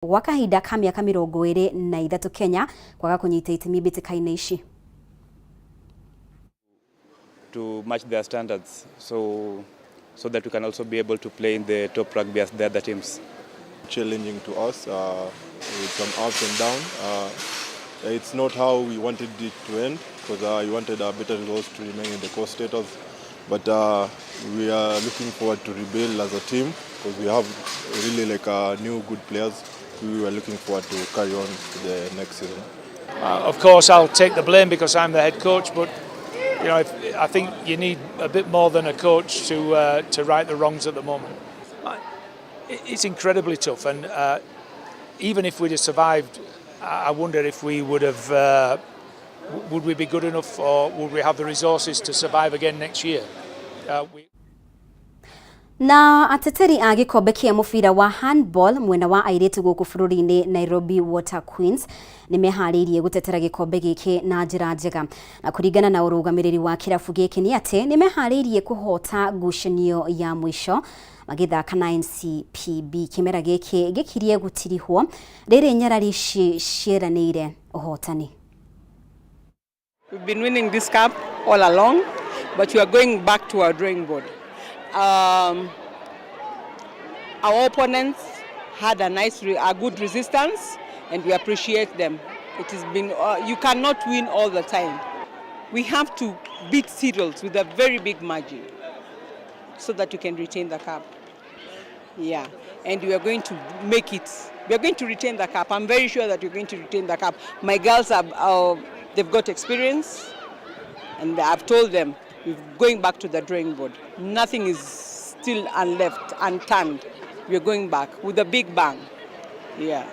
Gwa kahinda ka miaka 23 Kenya kwaga kunyita itemi mbitikaine ici. To match their standards, so that we can also be able to play in the top rugby as the other teams. Challenging to us with some ups and downs. It's not how we wanted it to end, because we wanted a better results to remain in the coast status. But we are looking forward to rebuild as a team, because we have really new good players. We were looking forward to carry on to the next season. Of course, I'll take the blame because I'm the head coach, but you know, I think you need a bit more than a coach to right the wrongs at the moment. It's incredibly tough, and even if we'd have survived, I wonder if we would have. Would we be good enough, or would we have the resources to survive again next year? Na ateteri a gikombe kia mufira wa handball mwena wa airetu guku bururi-ini Nairobi Water Queens nimehariirie gutetera gikombe giki na njira njega, na kuringana na urugamiriri wa kirabu giki ni ati nimehariirie kuhota ngucanio ya mwisho magithaka na NCPB kimera giki gikirie gutirihwo riri nyararici ciranire uhotani. We've been winning this cup all along, but we are going back to our drawing board. Our opponents had a good resistance, and we appreciate them. It has been you cannot win all the time. We have to beat Cyrils with a very big margin so that you can retain the cup. Yeah, and we are going to make it. We are going to retain the cup. I'm very sure that we're going to retain the cup. My girls are they've got experience, and I've told them we're going back to the drawing board. Nothing is still unturned. We're going back with a big bang. Yeah.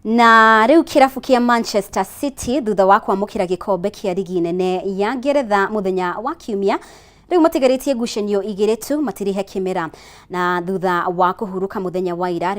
Na riu kirabu kia Manchester City thutha wa kwamukira gikombe kia ligi nene ya Ngeretha muthenya wa Kiumia riu matigaritie ngucanio igiri tu matirihe kimera, na thutha wa kuhuruka muthenya wa ira